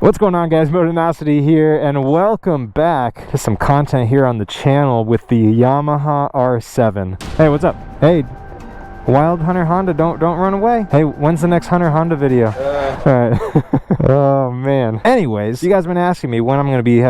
What's going on, guys? Motonosity here, and welcome back to some content here on the channel with the Yamaha R7. Hey, what's up? Hey, Wild Hunter Honda, don't run away. Hey, when's the next Hunter Honda video? Alright. Oh man. Anyways, you guys have been asking me when I'm going to be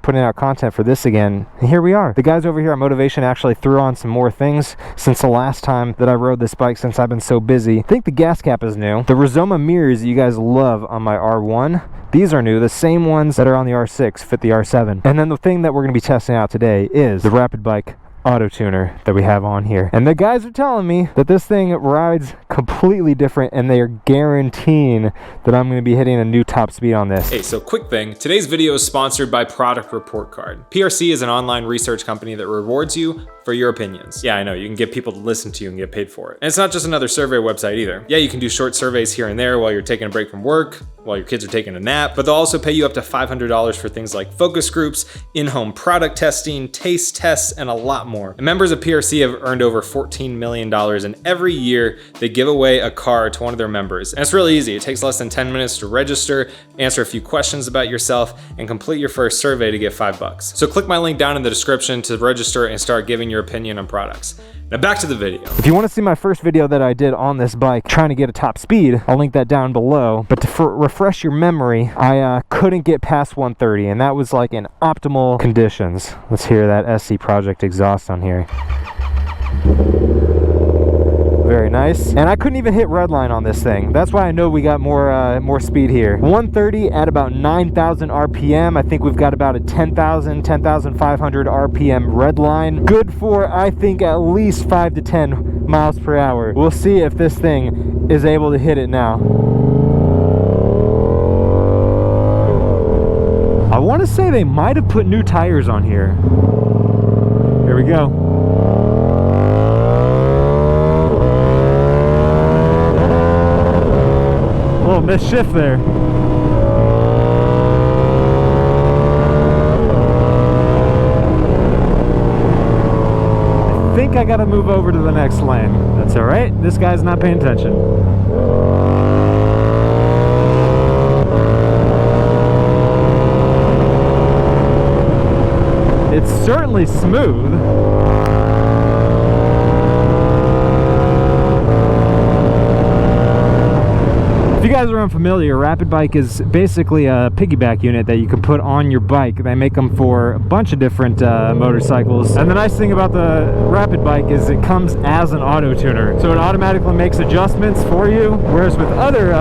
putting out content for this again, and here we are. The guys over here at Motivation actually threw on some more things since the last time that I rode this bike, since I've been so busy. I think the gas cap is new. The Rizoma mirrors you guys love on my R1, these are new. The same ones that are on the R6 fit the R7. And then the thing that we're going to be testing out today is the Rapid Bike auto tuner that we have on here, and the guys are telling me that this thing rides completely different, and they are guaranteeing that I'm going to be hitting a new top speed on this. Hey, so quick thing, today's video is sponsored by Product Report Card. PRC is an online research company that rewards you for your opinions. Yeah, I know, you can get people to listen to you and get paid for it. And it's not just another survey website either. Yeah, you can do short surveys here and there while you're taking a break from work, while your kids are taking a nap, but they'll also pay you up to $500 for things like focus groups, in-home product testing, taste tests, and a lot more. And members of PRC have earned over $14 million, and every year they give away a car to one of their members. And it's really easy. It takes less than 10 minutes to register, answer a few questions about yourself, and complete your first survey to get $5. So click my link down in the description to register and start giving your opinion on products. Now back to the video. If you want to see my first video that I did on this bike trying to get a top speed, I'll link that down below. But to refresh your memory, I couldn't get past 130, and that was like in optimal conditions. Let's hear that SC Project exhaust on here. Very nice. And I couldn't even hit redline on this thing. That's why I know we got more speed here. 130 at about 9,000 RPM. I think we've got about a 10,500 RPM redline. Good for, I think, at least 5 to 10 miles per hour. We'll see if this thing is able to hit it now. I want to say they might have put new tires on here. Here we go. Little misshift there. I think I gotta move over to the next lane. That's all right. This guy's not paying attention. It's certainly smooth. If you guys are unfamiliar, Rapid Bike is basically a piggyback unit that you can put on your bike. They make them for a bunch of different motorcycles. And the nice thing about the Rapid Bike is it comes as an auto tuner. So it automatically makes adjustments for you. Whereas with other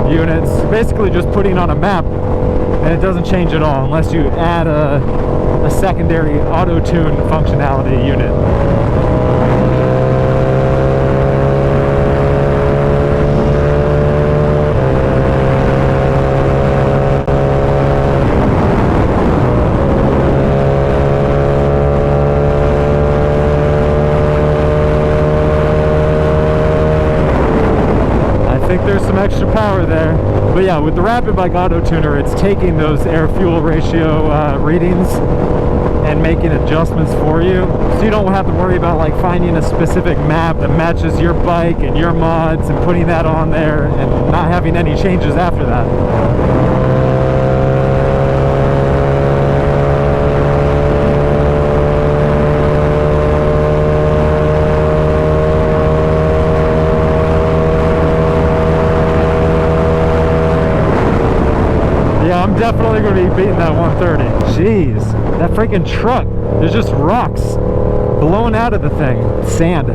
units, basically just putting on a map and it doesn't change at all unless you add a secondary auto tune functionality unit. There's some extra power there, but yeah, with the Rapid Bike auto tuner, it's taking those air-fuel ratio readings and making adjustments for you, so you don't have to worry about like finding a specific map that matches your bike and your mods and putting that on there and not having any changes after that. I'm definitely going to be beating that 130. Jeez, that freaking truck, there's just rocks blowing out of the thing. Sand.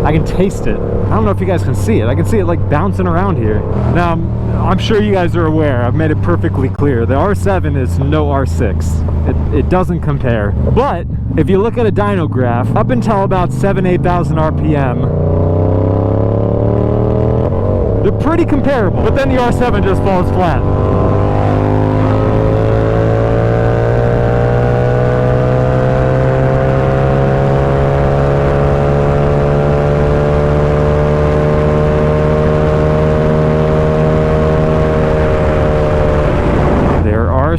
I can taste it. I don't know if you guys can see it. I can see it like bouncing around here. Now, I'm sure you guys are aware, I've made it perfectly clear. The R7 is no R6. It doesn't compare. But if you look at a dyno graph, up until about 8,000 RPM, they're pretty comparable. But then the R7 just falls flat.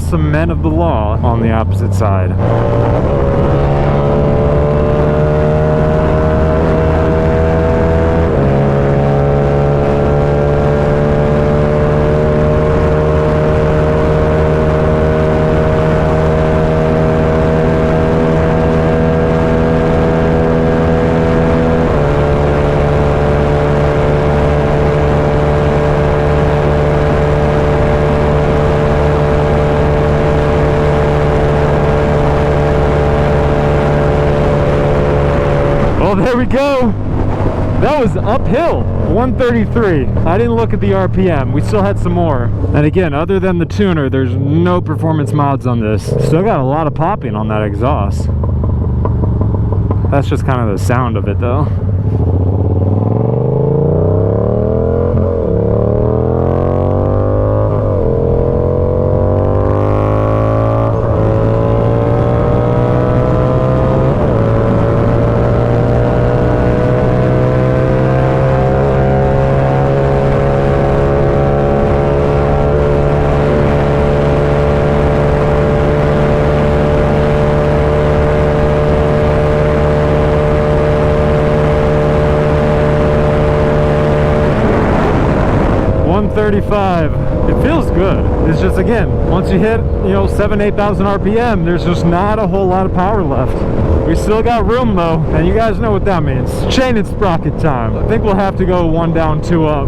Some men of the law on the opposite side. there we go. That was uphill. 133. I didn't look at the RPM. We still had some more. And again, other than the tuner, there's no performance mods on this. Still got a lot of popping on that exhaust. That's just kind of the sound of it though. It feels good. It's just, again, once you hit, you know, 7,000-8,000 RPM, there's just not a whole lot of power left. We still got room though, and you guys know what that means. Chain and sprocket time. I think we'll have to go 1 down, 2 up.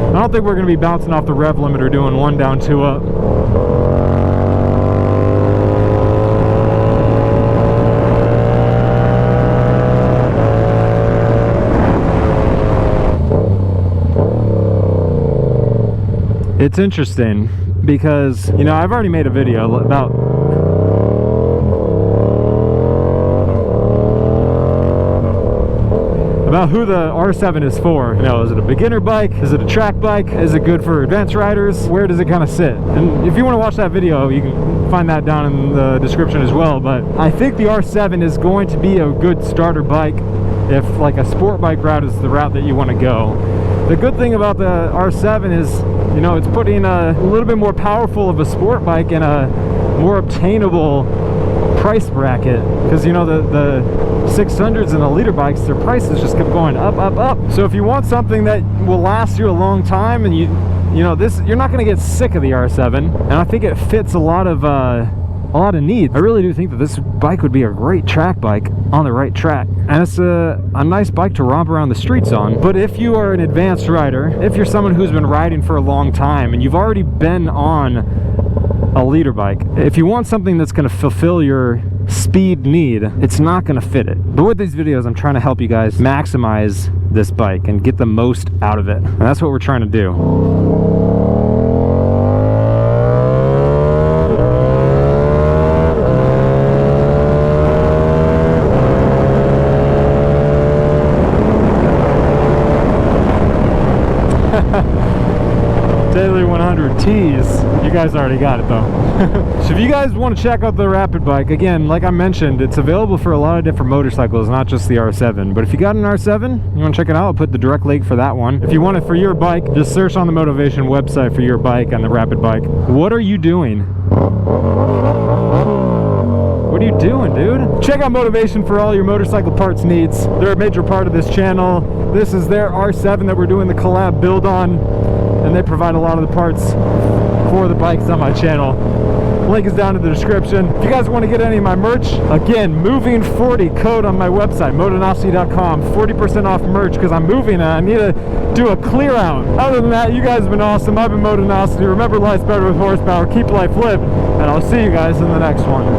I don't think we're going to be bouncing off the rev limiter doing 1 down, 2 up. It's interesting because, you know, I've already made a video about who the R7 is for. You know, is it a beginner bike? Is it a track bike? Is it good for advanced riders? Where does it kind of sit? And if you want to watch that video, you can find that down in the description as well. But I think the R7 is going to be a good starter bike if like a sport bike route is the route that you want to go. The good thing about the R7 is, you know, it's putting a little bit more powerful of a sport bike in a more obtainable price bracket, because, you know, the 600s and the liter bikes, their prices just kept going up, up, up. So if you want something that will last you a long time, and you know, this, you're not going to get sick of the R7, and I think it fits a lot of needs. I really do think that this bike would be a great track bike on the right track, and it's a nice bike to romp around the streets on. But if you are an advanced rider, if you're someone who's been riding for a long time and you've already been on a liter bike, if you want something that's going to fulfill your speed need, it's not going to fit it. But with these videos, I'm trying to help you guys maximize this bike and get the most out of it, and that's what we're trying to do. Daily 100 T's. You guys already got it though. So if you guys want to check out the Rapid bike, again, like I mentioned, it's available for a lot of different motorcycles, not just the R7. But if you got an R7, you want to check it out, I'll put the direct link for that one. If you want it for your bike, just search on the Motivation website for your bike and the Rapid bike. What are you doing? What are you doing, dude? Check out Motivation for all your motorcycle parts needs. They're a major part of this channel. This is their R7 that we're doing the collab build on, and they provide a lot of the parts for the bikes on my channel. Link is down in the description. If you guys want to get any of my merch, again, moving40 code on my website, motonosity.com, 40% off merch, because I'm moving and I need to do a clear out. Other than that, you guys have been awesome. I've been Motonosity. Remember, life's better with horsepower. Keep life lived, and I'll see you guys in the next one.